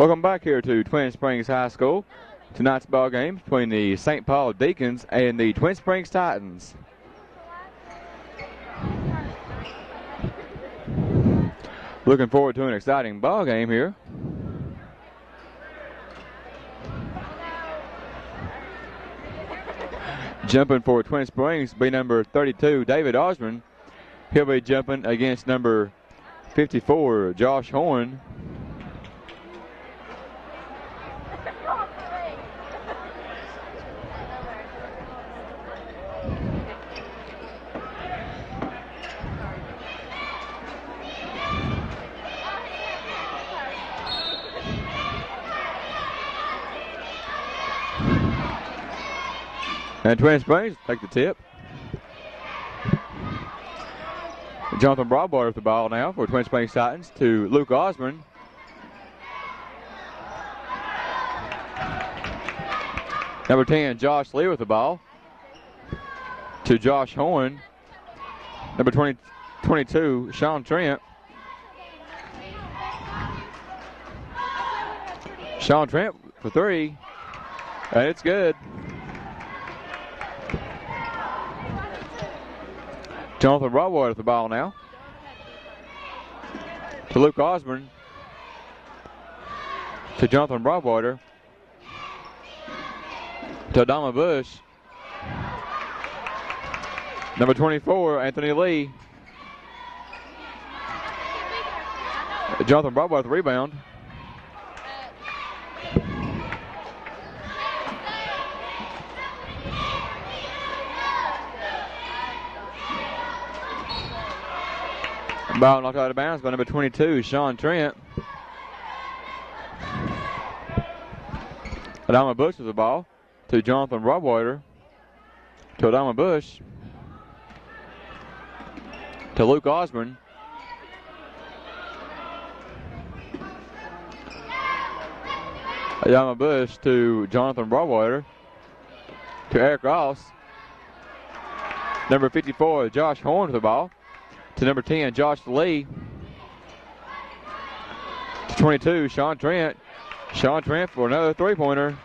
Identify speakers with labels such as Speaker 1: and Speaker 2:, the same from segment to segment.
Speaker 1: Welcome back here to Twin Springs High School. Tonight's ball game between the St. Paul Deacons and the Twin Springs Titans. Looking forward to an exciting ball game here. Jumping for Twin Springs be number 32, David Osborne. He'll be jumping against number 54, Josh Horn. And Twin Springs take the tip. Jonathan Broadwater with the ball now for Twin Springs Titans to Luke Osborne. Number 10, Josh Lee with the ball to Josh Horn. Number 22, Sean Trent. Sean Trent for three, and it's good. Jonathan Broadwater with the ball now to Luke Osborne, to Jonathan Broadwater, to Adama Bush. Number 24, Anthony Lee. Jonathan Broadwater with the rebound. Ball knocked out of bounds by number 22, Sean Trent. Adama Bush with the ball to Jonathan Broadwater, to Adama Bush, to Luke Osborne. Adama Bush to Jonathan Broadwater, to Eric Ross. Number 54, Josh Horn with the ball to number 10, Josh Lee. To 22, Sean Trent. Sean Trent for another three-pointer.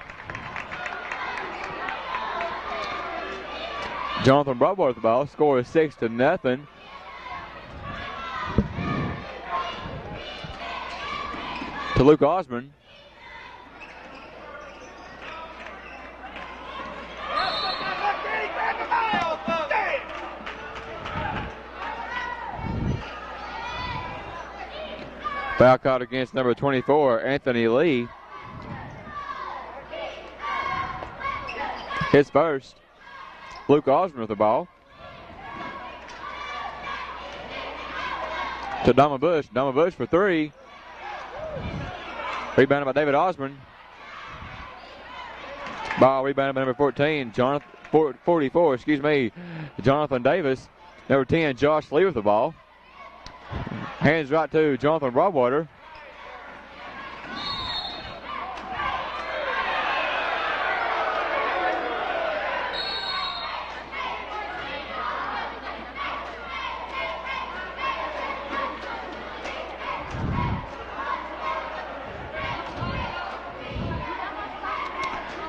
Speaker 1: Jonathan Broadwater with the ball. Score is 6-0. To Luke Osborne. Foul caught against number 24, Anthony Lee. His first. Luke Osborne with the ball. To Adama Bush. Adama Bush for three. Rebounded by David Osborne. Ball rebounded by number 14, 44, excuse me, Jonathan Davis. Number 10, Josh Lee with the ball. Hands right to Jonathan Broadwater.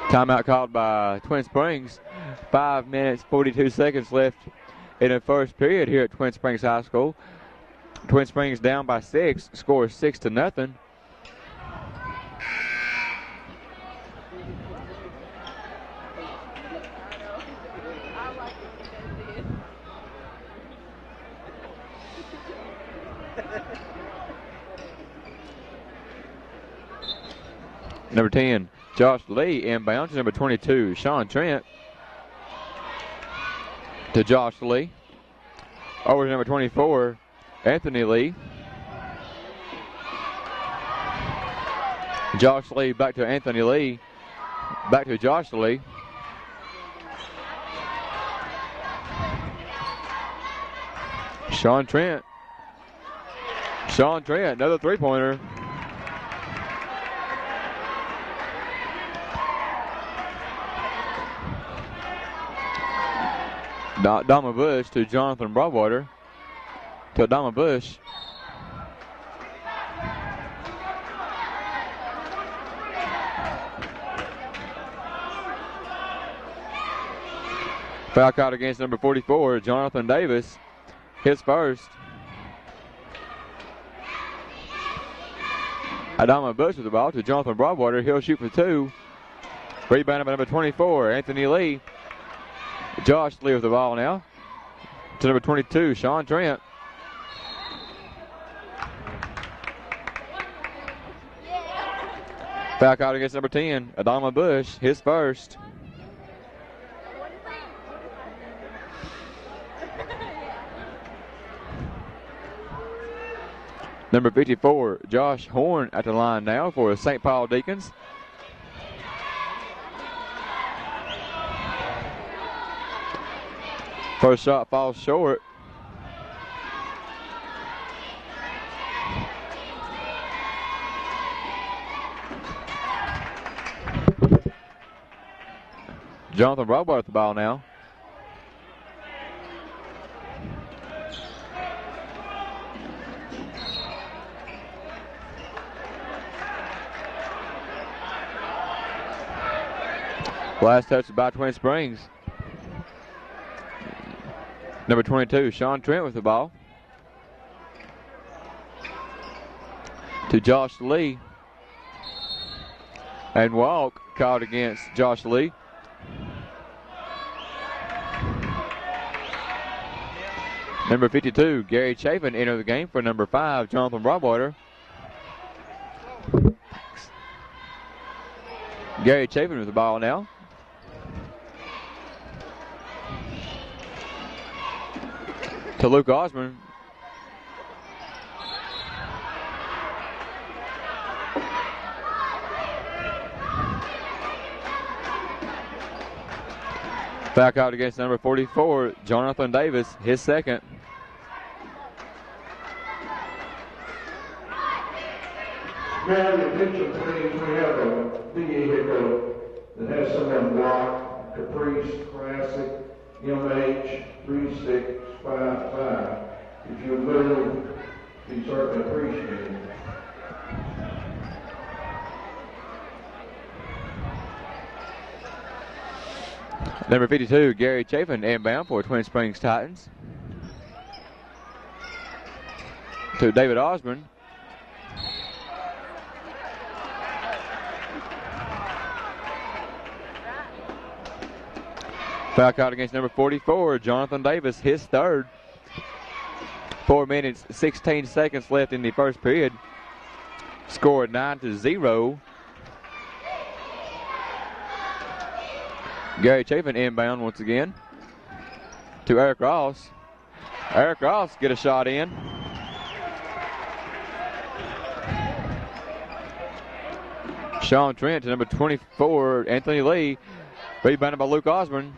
Speaker 1: Timeout called by Twin Springs. 5 minutes, 42 seconds left in the first period here at Twin Springs High School. Twin Springs down by 6, score is 6-0. Number 10, Josh Lee inbounds. Number 22, Sean Trent. To Josh Lee. Over to number 24, Anthony Lee. Josh Lee back to Anthony Lee. Back to Josh Lee. Sean Trent. Sean Trent, another three-pointer. Adama Bush to Jonathan Broadwater. To Adama Bush. Foul called against number 44, Jonathan Davis. His first. Adama Bush with the ball to Jonathan Broadwater. He'll shoot for two. Rebounded by number 24, Anthony Lee. Josh Lee with the ball now. To number 22, Sean Trent. Foul called against number 10, Adama Bush. His first. Number 54, Josh Horn at the line now for St. Paul Deacons. First shot falls short. Jonathan Broadwater with the ball now. Last touch by Twin Springs. Number 22, Sean Trent with the ball. To Josh Lee. And walk called against Josh Lee. Number 52, Gary Chapin entered the game for number 5, Jonathan Broadwater. Gary Chapin with the ball now. To Luke Osborne. Foul called against number 44, Jonathan Davis, his second.
Speaker 2: Now the attention please, we have a vehicle that has someone blocked, Caprice Classic MH 3655. If you move, we certainly appreciate it.
Speaker 1: Number 52, Gary Chapin, inbound for Twin Springs Titans. To David Osborne. Foul called against number 44, Jonathan Davis, his third. 4 minutes, 16 seconds left in the first period. Scored 9-0. Gary Chapin inbound once again to Eric Ross. Eric Ross get a shot in. Sean Trent to number 24, Anthony Lee. Rebounded by Luke Osborne.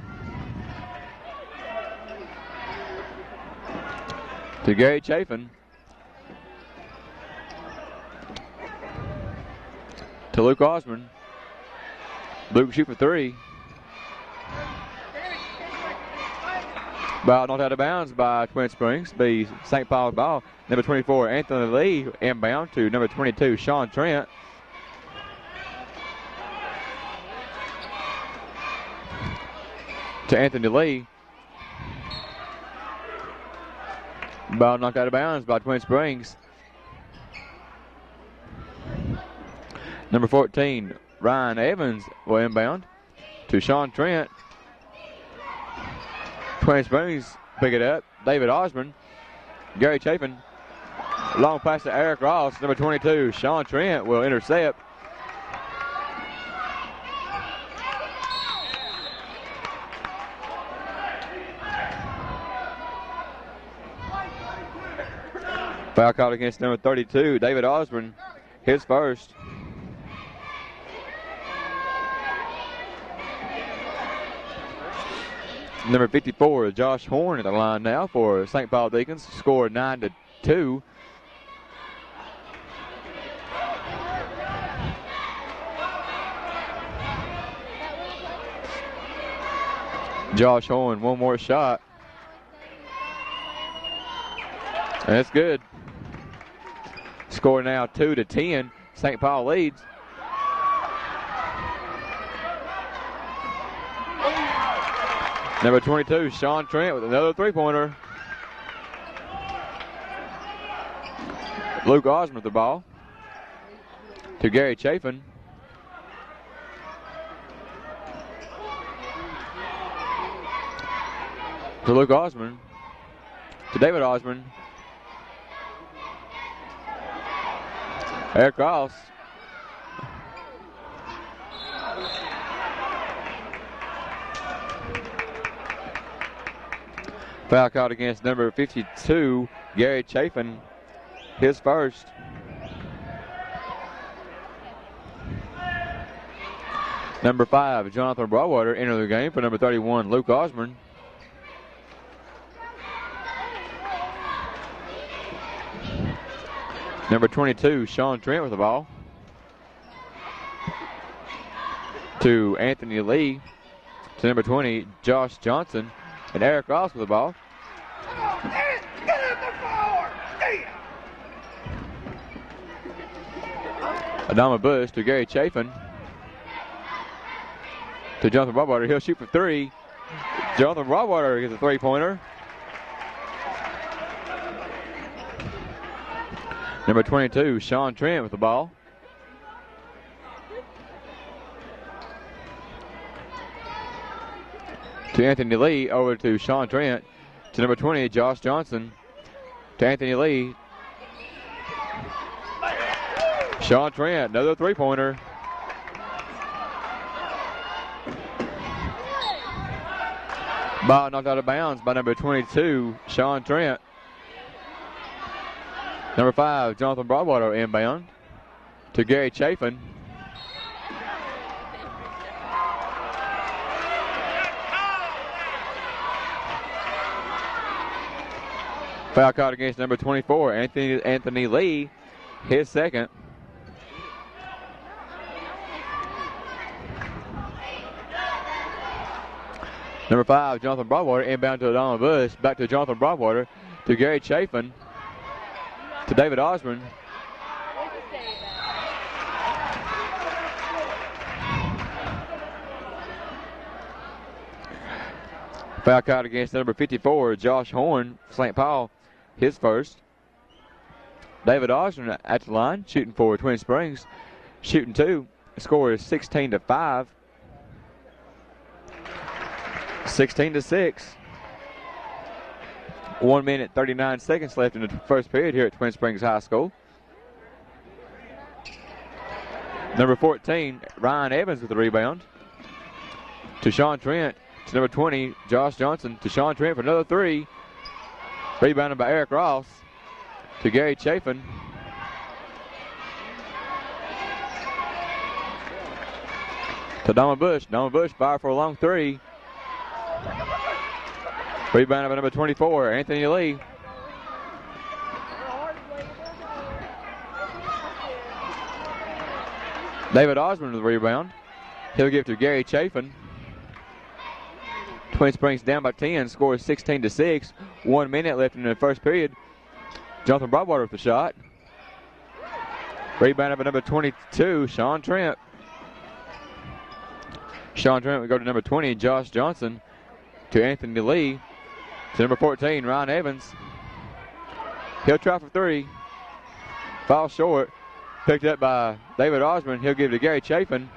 Speaker 1: To Gary Chapin. To Luke Osborne. Luke shoot for three. Ball knocked out of bounds by Twin Springs. Be St. Paul's ball. Number 24, Anthony Lee, inbound to number 22, Sean Trent. To Anthony Lee. Ball knocked out of bounds by Twin Springs. Number 14, Ryan Evans will inbound to Sean Trent. Twin Springs pick it up. David Osborne. Gary Chapin. Long pass to Eric Ross. Number 22, Sean Trent will intercept. Foul called against number 32, David Osborne. His first. Number 54, Josh Horn at the line now for St. Paul Deacons. Scored 9-2. Josh Horn, one more shot. And that's good. Score now 2-10. St. Paul leads. Number 22, Sean Trent with another three-pointer. Luke Osmond with the ball to Gary Chafin. To Luke Osmond. To David Osmond. Eric Ross. Foul called against number 52, Gary Chafin. His first. Number 5, Jonathan Broadwater entering the game for number 31, Luke Osborne. Number 22, Sean Trent with the ball. To Anthony Lee. To number 20, Josh Johnson. And Eric Ross with the ball. Adama Bush to Gary Chafin. To Jonathan Broadwater. He'll shoot for three. Jonathan Broadwater gets a three-pointer. Number 22, Sean Trent with the ball. To Anthony Lee, over to Sean Trent. To number 20, Josh Johnson. To Anthony Lee. Sean Trent, another three-pointer. Ball knocked out of bounds by number 22, Sean Trent. Number 5, Jonathan Broadwater inbound to Gary Chafin. Foul caught against number 24, Anthony Lee, his second. Number 5, Jonathan Broadwater inbound to Adama Bush. Back to Jonathan Broadwater to Gary Chafin. To David Osborne. Foul caught against number 54, Josh Horn, St. Paul, his first. David Osborne at the line, shooting for Twin Springs, shooting two. The score is 16-5. 16-6. 1 minute, 39 seconds left in the first period here at Twin Springs High School. Number 14, Ryan Evans with the rebound. To Sean Trent. To number 20, Josh Johnson. To Sean Trent for another three. Rebounded by Eric Ross. To Gary Chafin. To Dama Bush. Dama Bush fire for a long three. Rebounded by number 24, Anthony Lee. David Osborne with the rebound. He'll give to Gary Chafin. Twin Springs down by 10, score is 16-6. 1 minute left in the first period. Jonathan Broadwater with the shot. Rebounded by number 22, Sean Trent. Sean Trent will go to number 20, Josh Johnson. To Anthony Lee. To number 14, Ryan Evans. He'll try for three. Foul short. Picked up by David Osborne. He'll give it to Gary Chafin.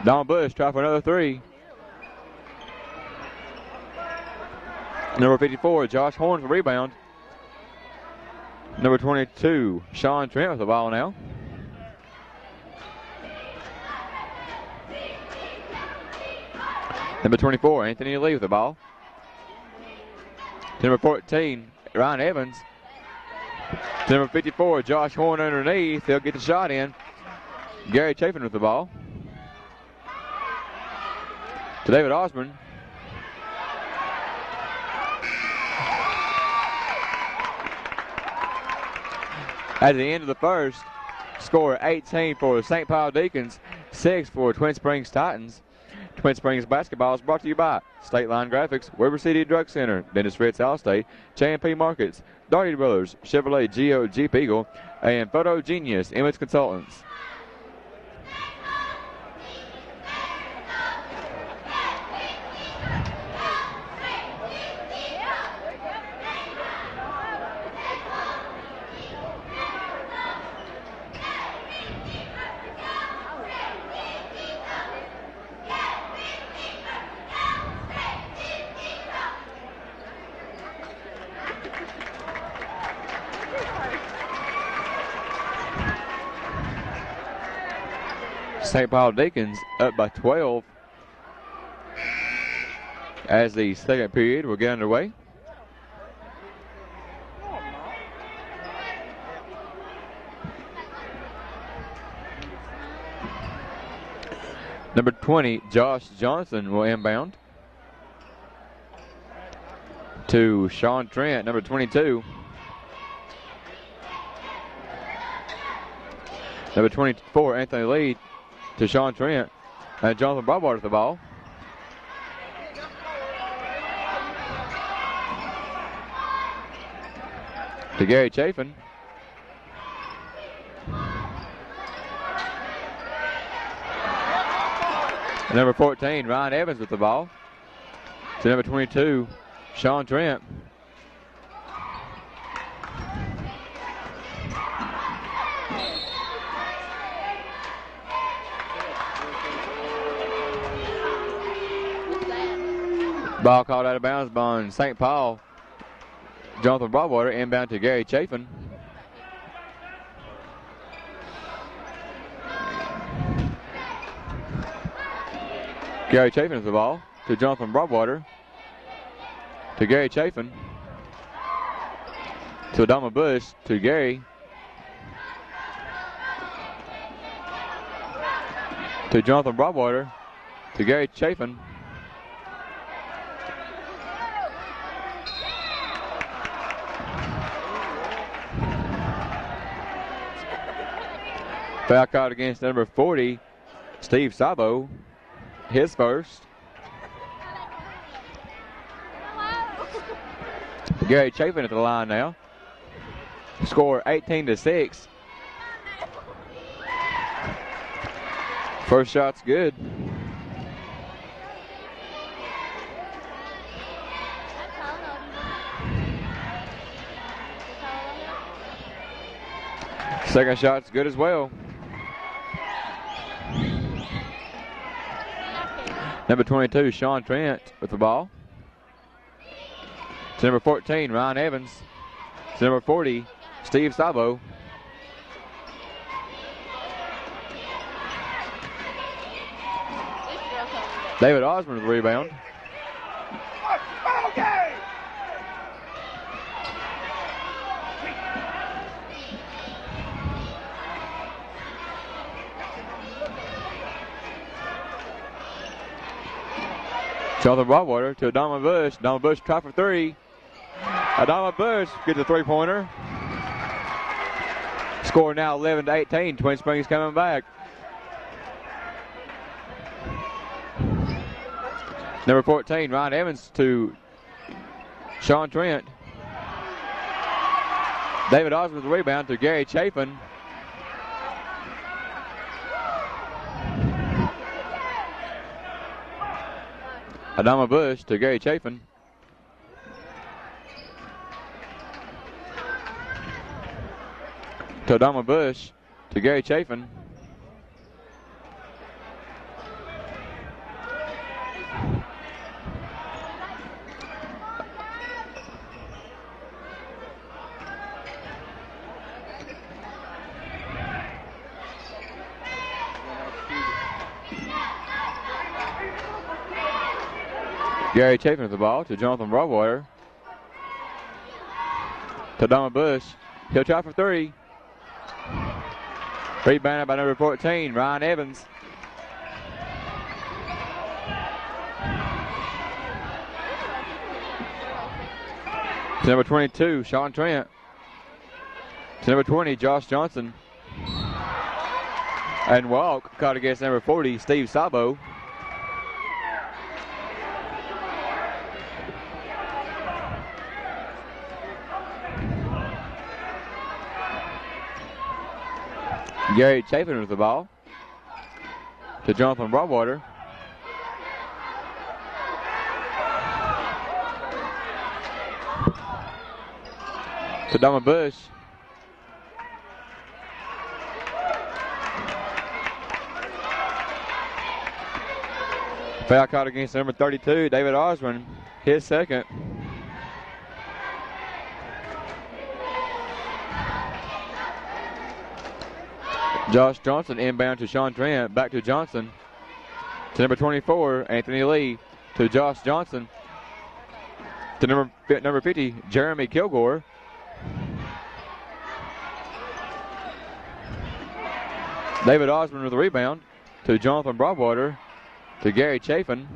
Speaker 1: Don Bush try for another three. Number 54, Josh Horn for rebound. Number 22, Sean Trent with the ball now. Number 24, Anthony Lee with the ball. To number 14, Ryan Evans. To number 54, Josh Horn underneath. He'll get the shot in. Gary Chafin with the ball. To David Osborne. At the end of the first, score 18 for St. Paul Deacons, 6 for Twin Springs Titans. Twin Springs basketball is brought to you by State Line Graphics, Weber City Drug Center, Dennis Fritz Allstate, J&P Markets, Daugherty Brothers, Chevrolet Geo Jeep Eagle, and Photo Genius Image Consultants. St. Paul Deacons up by 12 as the second period will get underway. Number 20, Josh Johnson will inbound to Sean Trent, number 22. Number 24, Anthony Lee to Sean Trent. And Jonathan Broadwater with the ball. To Gary Chafin. And number 14, Ryan Evans with the ball. To number 22, Sean Trent. Ball called out of bounds by St. Paul. Jonathan Broadwater inbound to Gary Chafin. Gary Chafin with the ball to Jonathan Broadwater. To Gary Chafin. To Adama Bush. To Gary. To Jonathan Broadwater. To Gary Chafin. Foul called against number 40, Steve Sabo. His first. Gary Chafin at the line now. Score 18-6. First shot's good. Second shot's good as well. Number 22, Sean Trent with the ball. To number 14, Ryan Evans. To number 40, Steve Sabo. David Osborne with the rebound. Jonathan Broadwater to Adama Bush. Adama Bush try for three. Adama Bush gets a three-pointer. Score now 11-18. Twin Springs coming back. Number 14, Ryan Evans to Sean Trent. David Osborne with the rebound to Gary Chafin. Adama Bush to Gary Chafin. To Adama Bush to Gary Chafin. Gary Chafin with the ball to Jonathan Broadwater. To Adama Bush. He'll try for three. Rebounded by number 14, Ryan Evans. To number 22, Sean Trent. To number 20, Josh Johnson. And walk caught against number 40, Steve Sabo. Gary Chafin with the ball to Jonathan Broadwater. To Adama Bush. Foul caught against number 32, David Osborne, his second. Josh Johnson inbound to Sean Trent. Back to Johnson. To number 24, Anthony Lee. To Josh Johnson. To number 50, Jeremy Kilgore. David Osborne with the rebound. To Jonathan Broadwater. To Gary Chafin.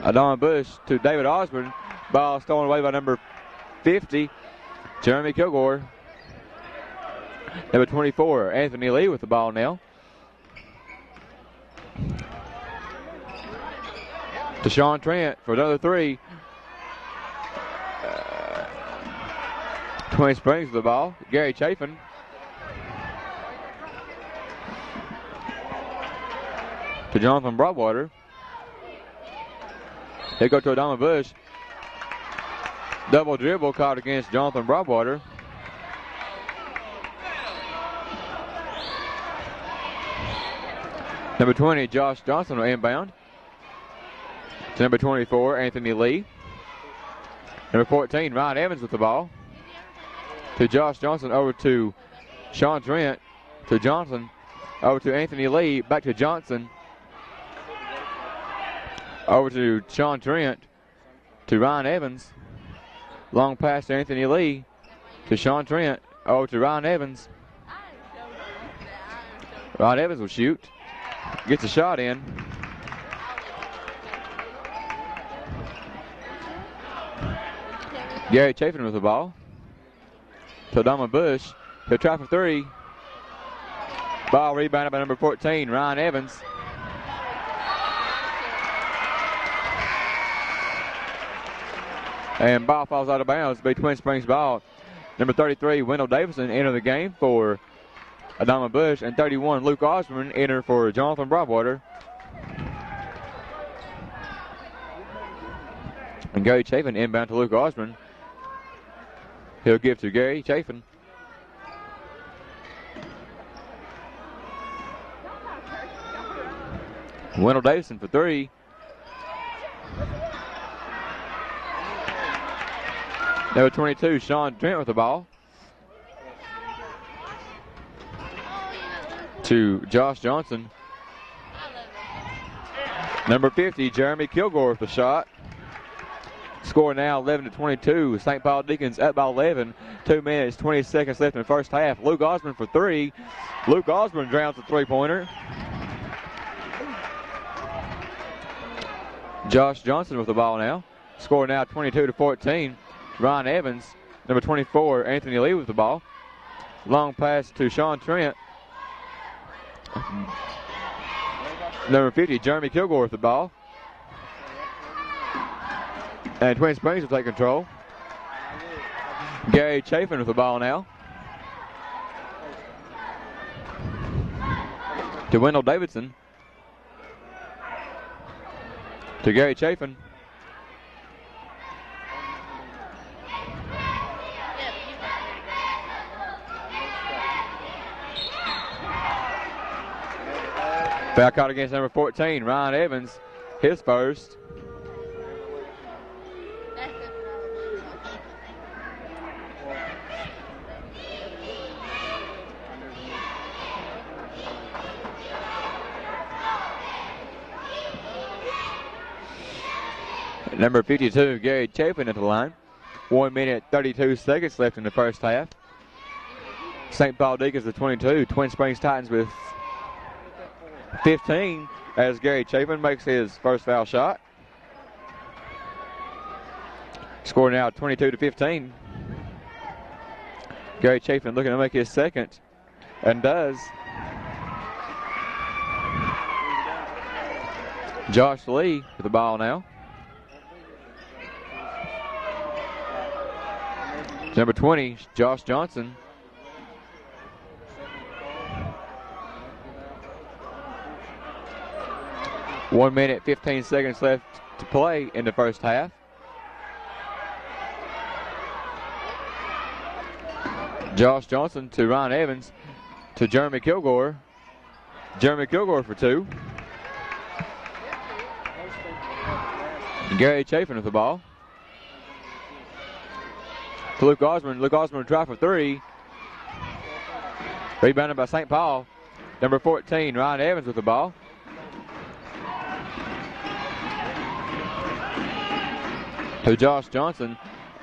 Speaker 1: Adon Bush to David Osborne. Ball stolen away by number 50, Jeremy Kilgore. Number 24, Anthony Lee with the ball now. To Sean Trent for another three. Twin Springs with the ball. Gary Chafin. To Jonathan Broadwater. They go to Adama Bush. Double dribble caught against Jonathan Broadwater. Number 20, Josh Johnson will inbound. To number 24, Anthony Lee. Number 14, Ryan Evans with the ball. To Josh Johnson, over to Sean Trent. To Johnson, over to Anthony Lee. Back to Johnson. Over to Sean Trent. To Ryan Evans. Long pass to Anthony Lee. To Sean Trent. Over to Ryan Evans. Ryan Evans will shoot. Gets a shot in. Gary Chafin with the ball. To Adama Bush. He'll try for three. Ball rebounded by number 14, Ryan Evans. And ball falls out of bounds. It'll be Twin Springs ball. Number 33, Wendell Davison, enter the game for Adama Bush. And 31, Luke Osborne, enter for Jonathan Broadwater. And Gary Chafin inbound to Luke Osborne. He'll give to Gary Chafin. Wendell Davison for three. Number 22, Sean Trent with the ball. To Josh Johnson. Number 50, Jeremy Kilgore with the shot. Score now 11-22. St. Paul Deacons up by 11. 2 minutes, 20 seconds left in the first half. Luke Osborne for three. Luke Osborne drowns the three-pointer. Josh Johnson with the ball now. Score now 22-14. Ryan Evans, number 24, Anthony Lee with the ball. Long pass to Sean Trent. Number 50, Jeremy Kilgore with the ball. And Twin Springs will take control. Gary Chafin with the ball now. To Wendell Davidson. To Gary Chafin. Foul caught against number 14, Ryan Evans, his first. Number 52, Gary Chafin at the line. 1 minute, 32 seconds left in the first half. St. Paul Deacons with 22, Twin Springs Titans with 15 as Gary Chafin makes his first foul shot. Score now 22-15. Gary Chafin looking to make his second, and does. Josh Lee with the ball now. Number 20, Josh Johnson. One minute, 15 seconds left to play in the first half. Josh Johnson to Ryan Evans to Jeremy Kilgore. Jeremy Kilgore for two. Gary Chafin with the ball. to Luke Osborne. Luke Osborne will try for three. Rebounded by St. Paul. Number 14, Ryan Evans with the ball. To Josh Johnson.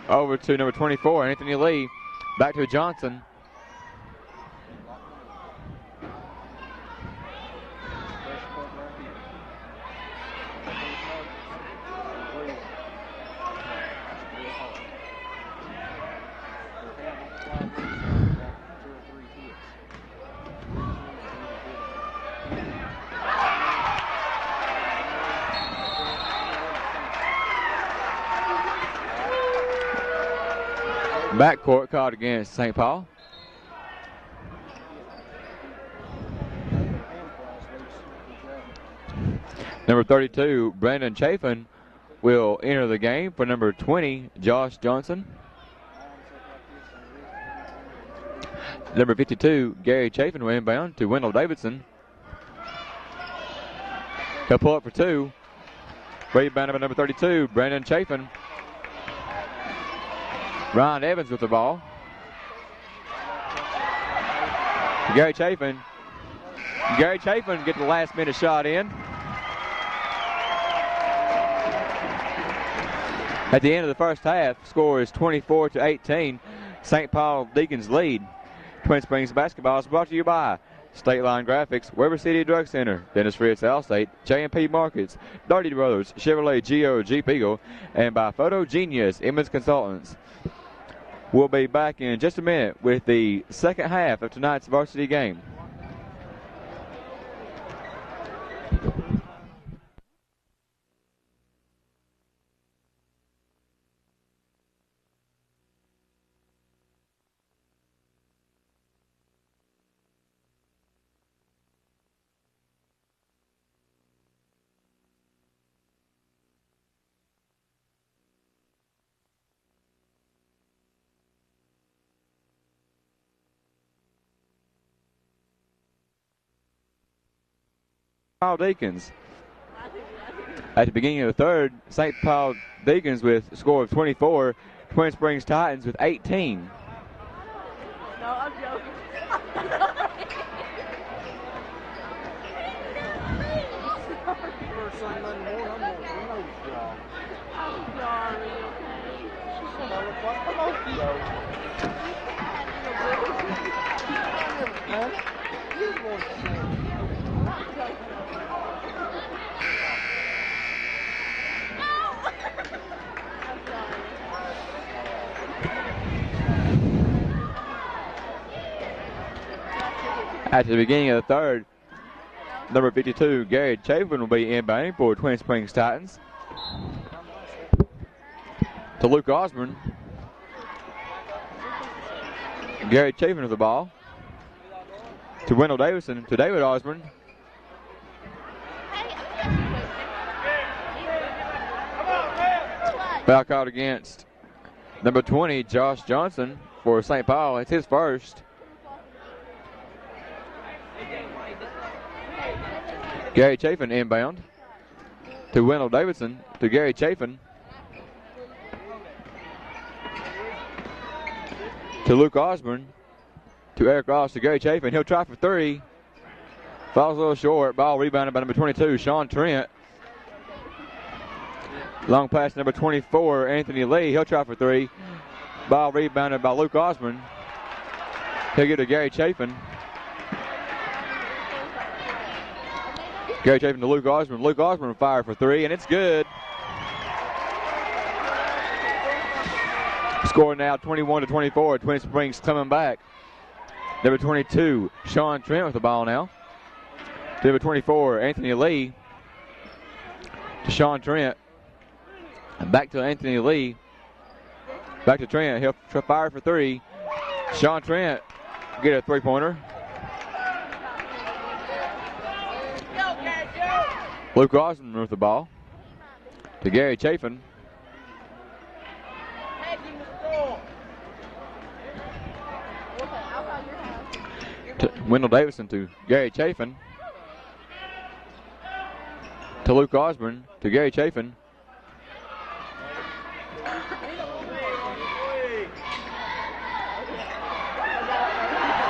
Speaker 1: Over to number 24, Anthony Lee. Back to Johnson. Backcourt called against St. Paul. Number 32, Brandon Chafin, will enter the game for number 20, Josh Johnson. Number 52, Gary Chafin will inbound to Wendell Davidson. He'll pull up for two. Rebounded by number 32, Brandon Chafin. Ryan Evans with the ball. Gary Chafin. Gary Chafin gets the last minute shot in. At the end of the first half, score is 24-18. St. Paul Deacons lead. Twin Springs basketball is brought to you by State Line Graphics, Weber City Drug Center, Dennis Fritz Allstate, J&P Markets, Darty Brothers, Chevrolet Geo Jeep Eagle, and by Photo Genius Emmons Consultants. We'll be back in just a minute with the second half of tonight's varsity game. Paul Deacons. At the beginning of the third, St. Paul Deacons with a score of 24, Twin Springs Titans with 18.
Speaker 3: No, I'm joking. First Sunday morning, I'm going to know y'all. I'm sorry, okay? She said I look like Pinocchio. You're going to say.
Speaker 1: At the beginning of the third, number 52, Gary Chafin will be inbounding for Twin Springs Titans. To Luke Osborne. Gary Chafin with the ball. To Wendell Davidson, to David Osborne. Foul called against number 20, Josh Johnson for St. Paul. It's his first. Gary Chafin inbound to Wendell Davidson, to Gary Chafin, to Luke Osborne, to Eric Ross, to Gary Chafin. He'll try for three. Falls a little short. Ball rebounded by number 22, Sean Trent. Long pass number 24, Anthony Lee. He'll try for three. Ball rebounded by Luke Osborne. He'll get to Gary Chafin. Gary Chafin to Luke Osborne. Luke Osborne fired for three, and it's good. Score now 21-24. Twin Springs coming back. Number 22, Sean Trent with the ball now. To number 24, Anthony Lee. To Sean Trent. And back to Anthony Lee. Back to Trent. He'll fire for three. Sean Trent get a three-pointer. Luke Osborne with the ball. To Gary Chafin. To Wendell Davidson to Gary Chafin. To Luke Osborne. To Gary Chafin.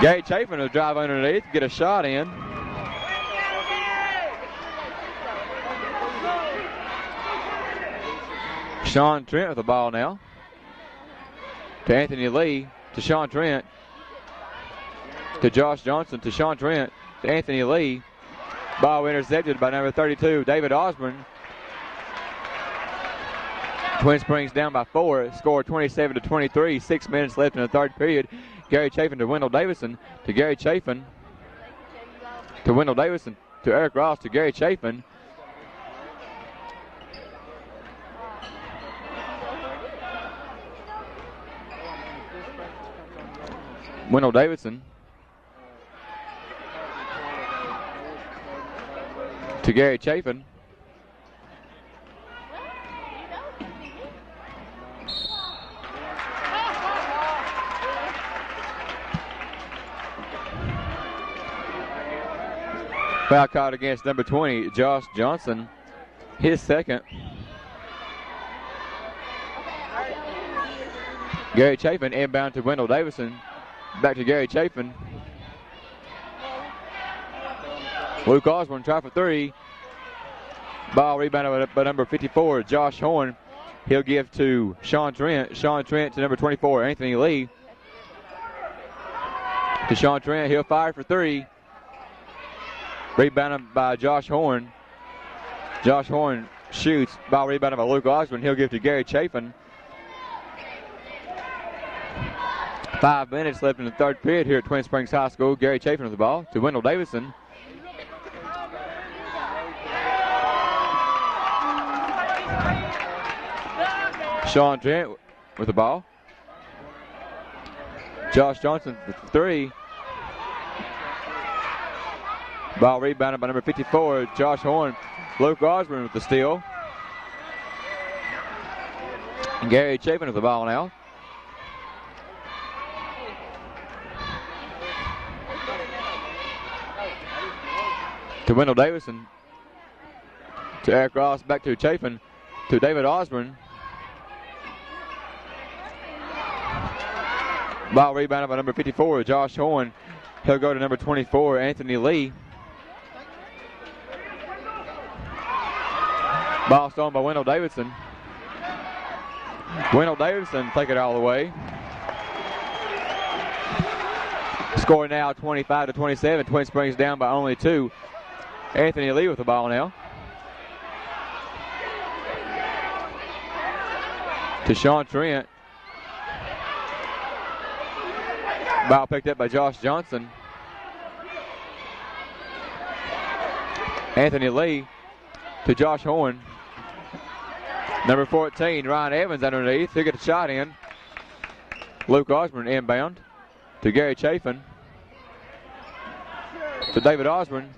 Speaker 1: Gary Chafin will drive underneath, get a shot in. Sean Trent with the ball now. To Anthony Lee, to Sean Trent. To Josh Johnson, to Sean Trent, to Anthony Lee. Ball intercepted by number 32, David Osborne. Twin Springs down by 4, score 27-23, 6 minutes left in the third period. Gary Chafin to Wendell Davison, to Gary Chafin, to Wendell Davison, to Eric Ross, to Gary Chafin. Wendell Davidson to Gary Chafin. Foul caught against number 20, Josh Johnson, his second. Gary Chafin inbound to Wendell Davison. Back to Gary Chafin. Luke Osborne try for three. Ball rebounded by number 54, Josh Horn. He'll give to Sean Trent. Sean Trent to number 24, Anthony Lee. To Sean Trent, he'll fire for three. Rebounded by Josh Horn. Josh Horn shoots. Ball rebounded by Luke Osborne. He'll give to Gary Chafin. 5 minutes left in the third period here at Twin Springs High School. Gary Chafin with the ball to Wendell Davison. Sean Trent with the ball. Josh Johnson with the three. Ball rebounded by number 54, Josh Horn. Luke Osborne with the steal. And Gary Chafin with the ball now. To Wendell Davison. To Eric Ross, back to Chafin. To David Osborne. Ball rebounded by number 54, Josh Horn. He'll go to number 24, Anthony Lee. Ball stolen by Wendell Davidson. Wendell Davidson take it all the way. Score now 25-27. Twin Springs down by only 2. Anthony Lee with the ball now. To Sean Trent. Ball picked up by Josh Johnson. Anthony Lee to Josh Horn. Number 14, Ryan Evans underneath. He'll get a shot in. Luke Osborne inbound to Gary Chafin. To David Osborne.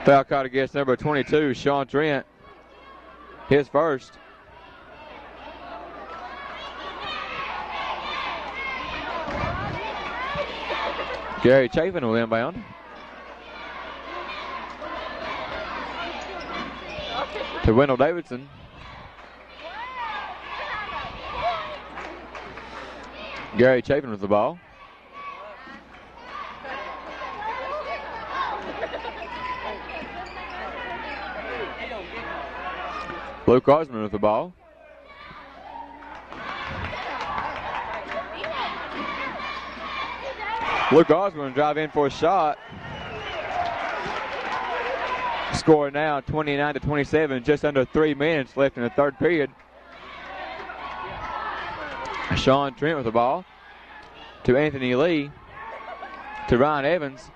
Speaker 1: Foul caught against number 22, Sean Trent. His first. Gary Chafin will inbound. To Wendell Davidson. Gary Chafin with the ball. Luke Osborne with the ball. Luke Osborne drive in for a shot. Score now 29-27, just under 3 minutes left in the third period. Sean Trent with the ball. To Anthony Lee. To Ryan Evans.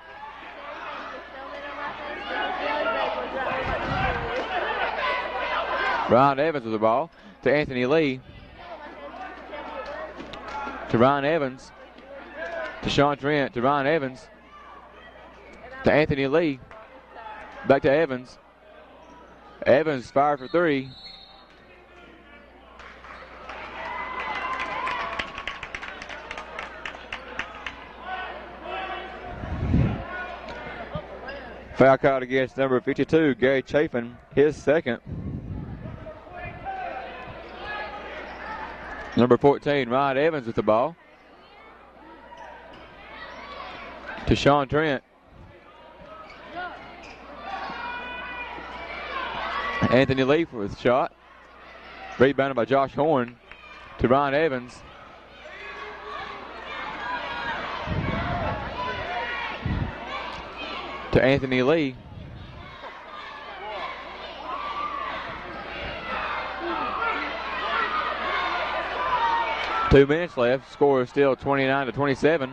Speaker 1: Ryan Evans with the ball to Anthony Lee. To Ryan Evans. To Sean Trent. To Ryan Evans. To Anthony Lee. Back to Evans. Evans fired for three. Foul caught against number 52, Gary Chafin, his second. Number 14, Ryan Evans with the ball. To Sean Trent. Anthony Lee with the shot. Rebounded by Josh Horn to Ryan Evans. To Anthony Lee. Two minutes left. Score is still 29-27.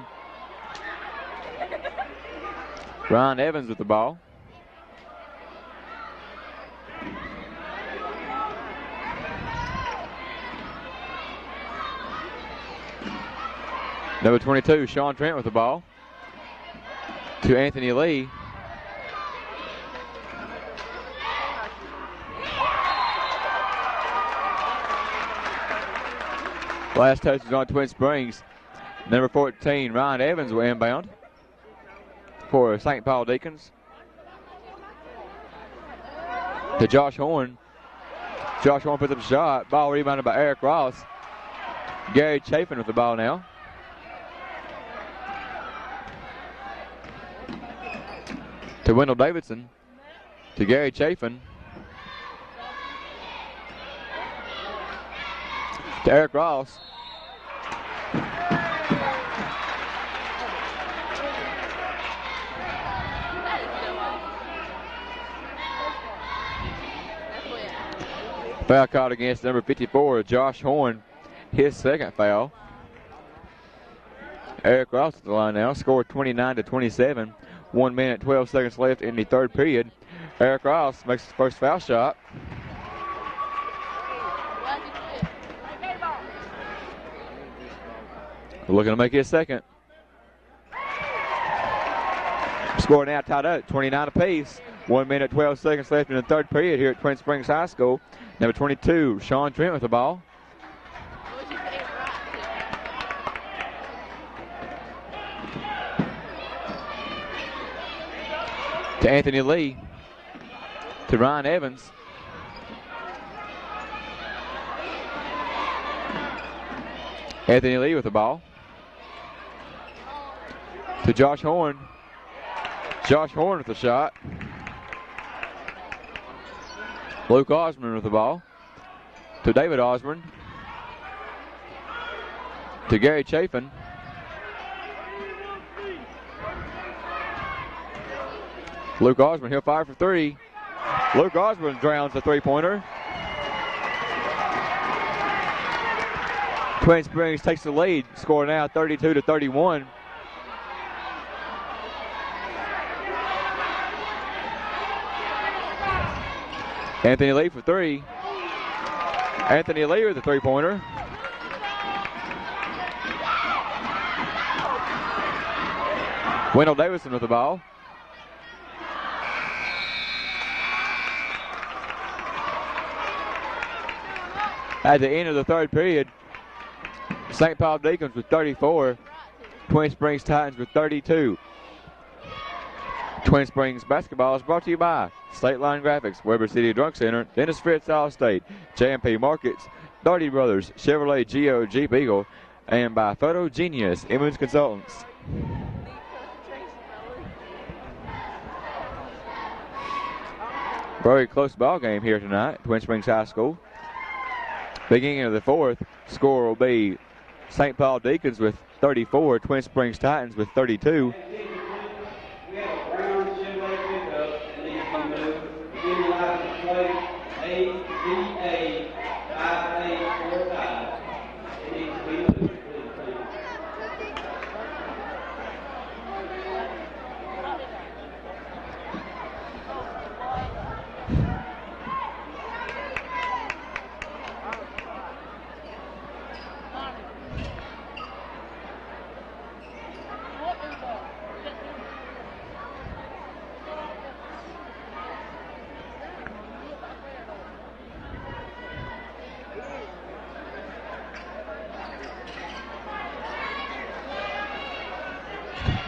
Speaker 1: Ryan Evans with the ball. Number 22, Sean Trent with the ball. To Anthony Lee. Last touch is on Twin Springs. Number 14, Ryan Evans will inbound for St. Paul Deacons. To Josh Horn. Josh Horn puts up a shot. Ball rebounded by Eric Ross. Gary Chafin with the ball now. To Wendell Davidson. To Gary Chafin. To Eric Ross. Foul called against number 54, Josh Horn. His second foul. Eric Ross at the line now. Scored 29-27. 1 minute, 12 seconds left in the third period. Eric Ross makes his first foul shot. Looking to make his second. Score now tied up, 29 apiece. 1 minute, 12 seconds left in the third period here at Twin Springs High School. Number 22, Sean Trent with the ball. To Anthony Lee. To Ryan Evans. Anthony Lee with the ball. To Josh Horn. Josh Horn with the shot. Luke Osborne with the ball. To David Osborne. To Gary Chafin. Luke Osborne, he'll fire for three. Luke Osborne drowns the three-pointer. Twin Springs takes the lead. Score now 32-31. Anthony Lee for three. Anthony Lee with the three-pointer. Wendell Davidson with the ball. At the end of the third period, St. Paul Deacons with 34, Twin Springs Titans with 32. Twin Springs basketball is brought to you by State Line Graphics, Weber City Drug Center, Dennis Fritz Allstate, J&P Markets, Darty Brothers, Chevrolet Geo Jeep Eagle, and by Photo Genius Image Consultants. Very close ball game here tonight, Twin Springs High School. Beginning of the fourth, score will be St. Paul Deacons with 34, Twin Springs Titans with 32.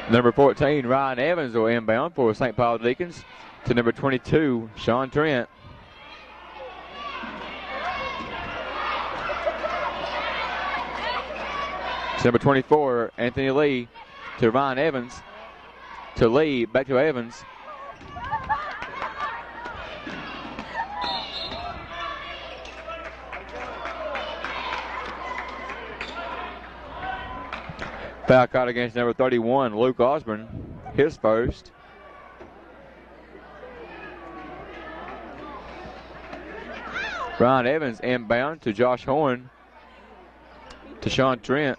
Speaker 1: Number 14, Ryan Evans will inbound for St. Paul Deacons to number 22, Sean Trent. Number 24, Anthony Lee to Ryan Evans. To Lee, back to Evans. Foul caught against number 31, Luke Osborne, his first. Ryan Evans inbound to Josh Horn. To Sean Trent.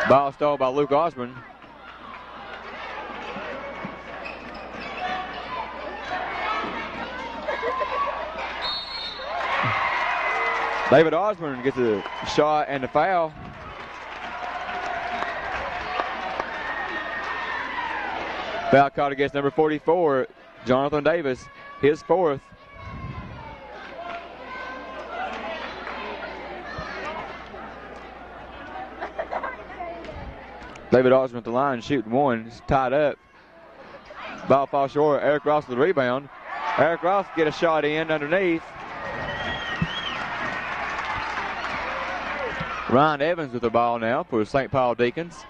Speaker 1: Ball stole by Luke Osborne. David Osborne gets a shot and a foul. Foul caught against number 44, Jonathan Davis, his fourth. David Osborne at the line, shooting one. It's tied up. Ball falls short. Eric Ross with the rebound. Eric Ross get a shot in underneath. Ryan Evans with the ball now for St. Paul Deacons.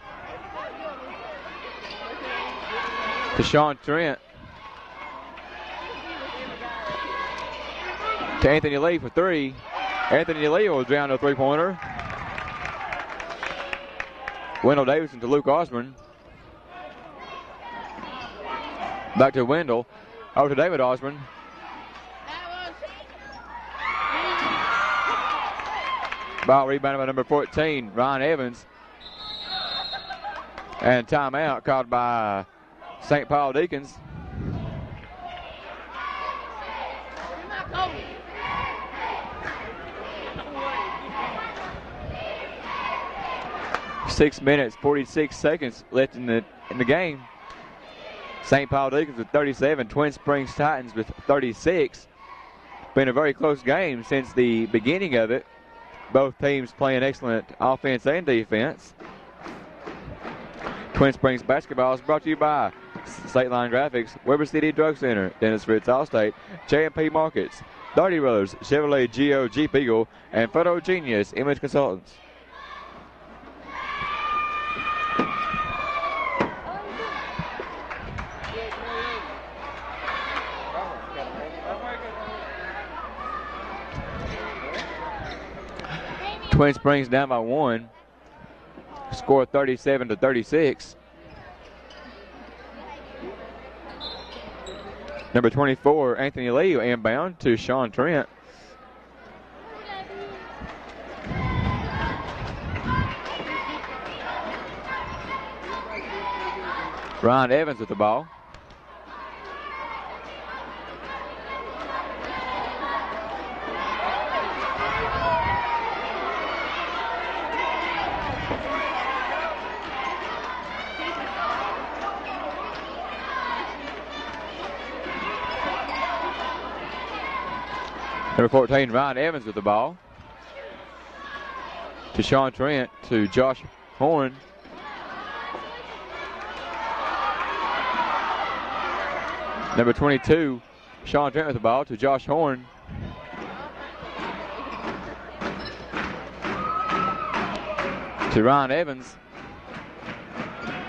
Speaker 1: To Sean Trent. To Anthony Lee for three. Anthony Lee will down to a three-pointer. Wendell Davidson to Luke Osborne. Back to Wendell. Over to David Osborne. Ball rebounded by number 14, Ryan Evans. And timeout called by St. Paul Deacons. Six minutes, 46 seconds left in the game. St. Paul Deacons with 37, Twin Springs Titans with 36. Been a very close game since the beginning of it. Both teams playing excellent offense and defense. Twin Springs basketball is brought to you by State Line Graphics, Weber City Drug Center, Dennis Fritz Allstate, J&P Markets, Darty Brothers, Chevrolet Geo Jeep Eagle, and Photo Genius Image Consultants. Twin Springs down by one. Score 37-36. Number 24, Anthony Lee, inbound to Sean Trent. Ryan Evans with the ball. Number 14, Ryan Evans with the ball. To Sean Trent, to Josh Horn. Number 22, Sean Trent with the ball, to Josh Horn. To Ryan Evans.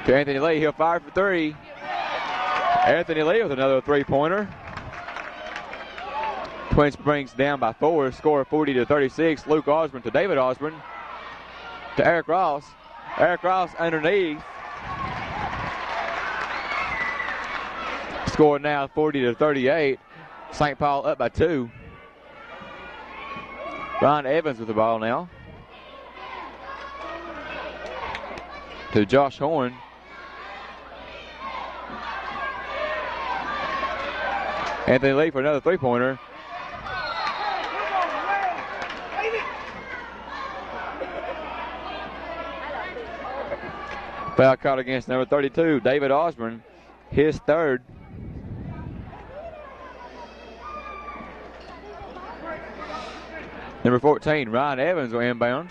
Speaker 1: To Anthony Lee, he'll fire for three. Anthony Lee with another three-pointer. Twin Springs down by four, score 40-36. Luke Osborne to David Osborne. To Eric Ross. Eric Ross underneath. Score now 40-38. St. Paul up by two. Ryan Evans with the ball now. To Josh Horn. Anthony Lee for another three-pointer. Foul caught against number 32, David Osborne, his third. Number 14, Ryan Evans will inbound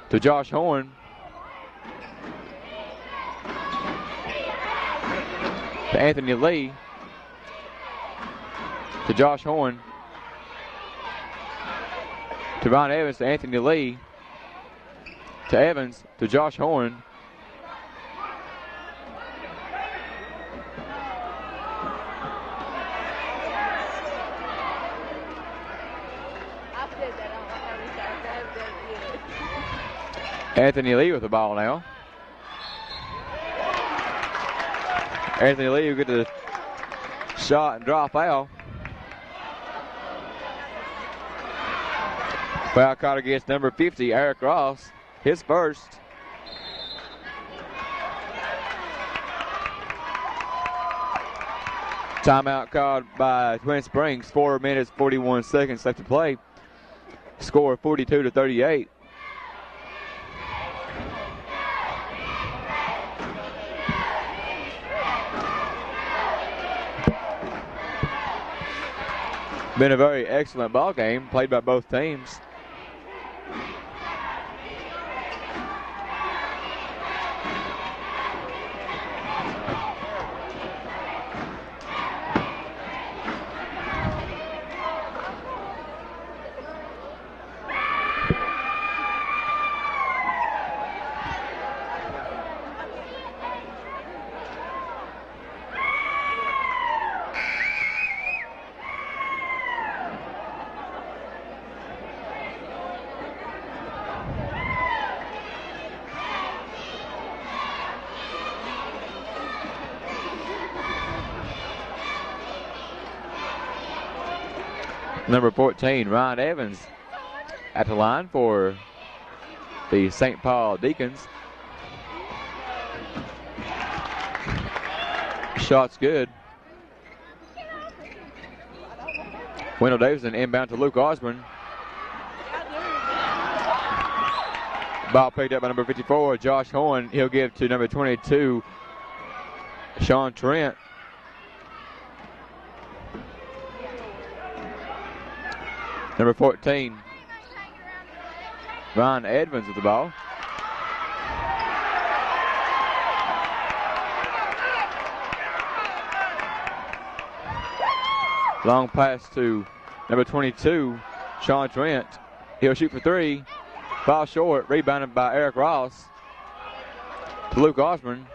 Speaker 1: to Josh Horn. To Anthony Lee. To Josh Horn. To Ron Evans, to Anthony Lee. To Evans, to Josh Horn. Anthony Lee with the ball now. Anthony Lee will get the shot and draw foul. Foul caught against number 50, Eric Ross. His first. Timeout called by Twin Springs. 4 minutes, 41 seconds left to play. Score 42-38. Been a very excellent ball game played by both teams. Number 14, Ryan Evans at the line for the St. Paul Deacons. Shot's good. Wendell Davidson inbound to Luke Osborne. Ball picked up by number 54, Josh Horn. He'll give to number 22, Sean Trent. Number 14, Ron Edmonds with the ball. Long pass to number 22, Sean Trent. He'll shoot for three. Ball short, rebounded by Eric Ross to Luke Osborne.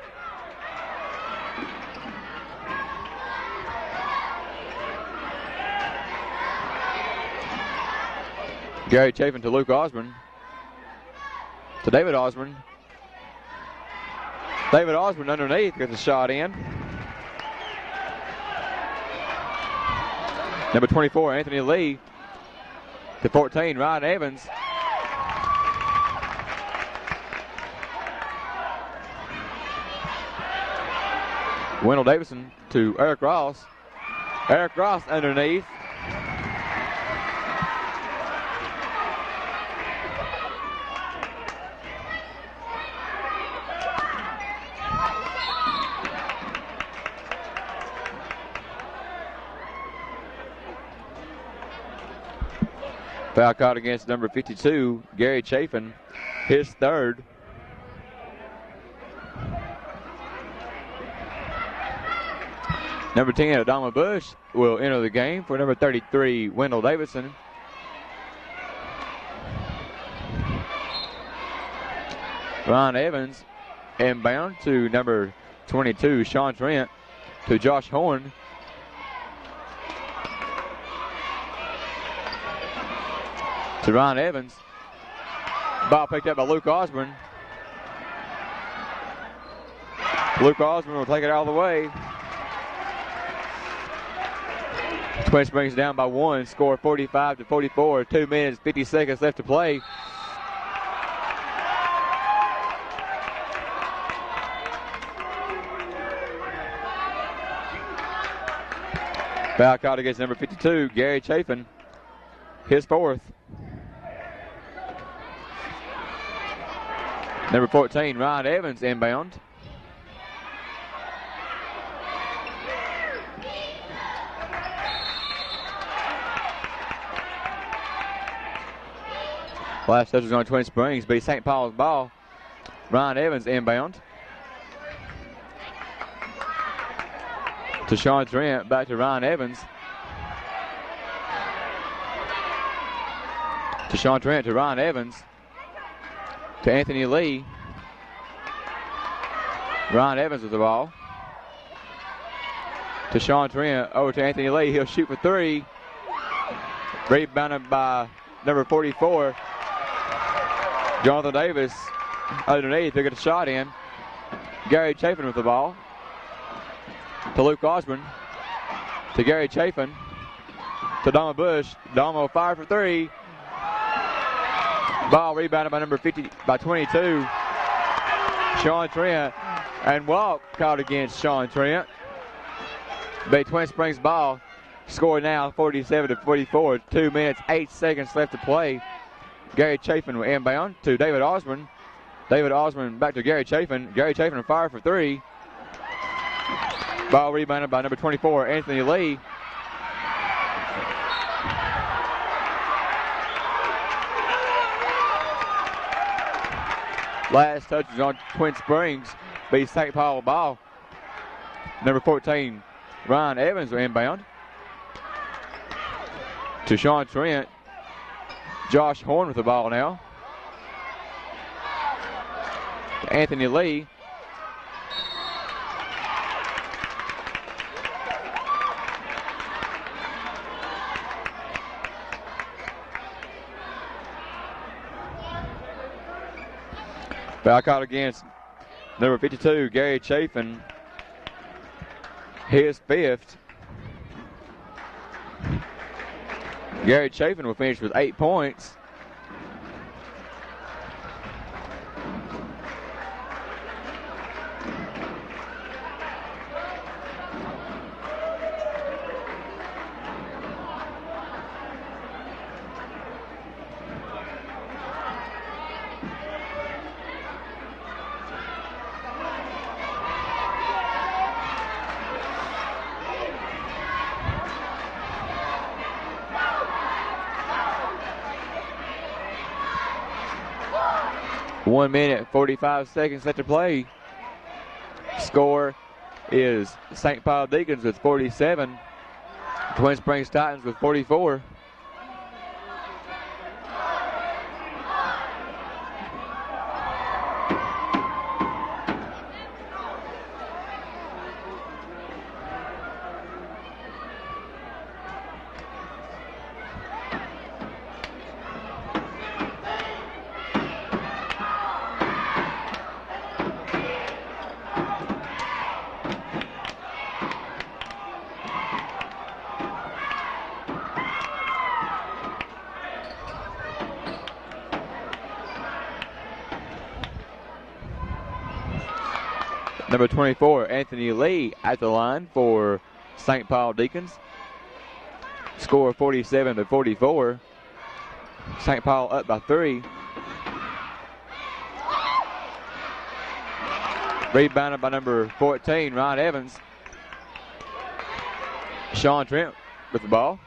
Speaker 1: Gary Chafin to Luke Osborne. To David Osborne. David Osborne underneath gets a shot in. Number 24, Anthony Lee. To 14, Ryan Evans. Wendell Davidson to Eric Ross. Eric Ross underneath. Foul caught against number 52, Gary Chafin, his third. Number 10, Adama Bush will enter the game for number 33, Wendell Davidson. Ron Evans inbound to number 22, Sean Trent, to Josh Horn. To Ron Evans. Ball picked up by Luke Osborne. Luke Osborne will take it all the way. Twin Springs down by one. Score 45-44. 2 minutes, 50 seconds left to play. Foul caught against number 52, Gary Chafin. His fourth. Number 14, Ryan Evans inbound. Last touch is on Twin Springs, be St. Paul's ball. Ryan Evans inbound. To Sean Trent, back to Ryan Evans. To Sean Trent, to Ryan Evans, to Anthony Lee. Ryan Evans with the ball. To Sean Trent, over to Anthony Lee. He'll shoot for three. Rebounded by number 44. Jonathan Davis underneath. They get a shot in. Gary Chafin with the ball. To Luke Osborne. To Gary Chafin. To Dama Bush. Dama fire for three. Ball rebounded by number 22. Sean Trent. And walk caught against Sean Trent. Bay Twin Springs ball. Score now 47-44. 2 minutes, 8 seconds left to play. Gary Chafin will inbound to David Osborne. David Osborne back to Gary Chafin. Gary Chafin fire for three. Ball rebounded by number 24, Anthony Lee. Last touches on Twin Springs. Be St. Paul ball. Number 14, Ryan Evans will inbound. To Sean Trent. Josh Horn with the ball now. To Anthony Lee. Foul caught against number 52, Gary Chafin. His fifth. Gary Chafin will finish with 8 points. One minute, 45 seconds left to play. Score is St. Paul Deacons with 47. Twin Springs Titans with 44. Number 24, Anthony Lee at the line for St. Paul Deacons. Score 47-44. St. Paul up by 3. Rebounded by number 14, Ryan Evans. Sean Trent with the ball.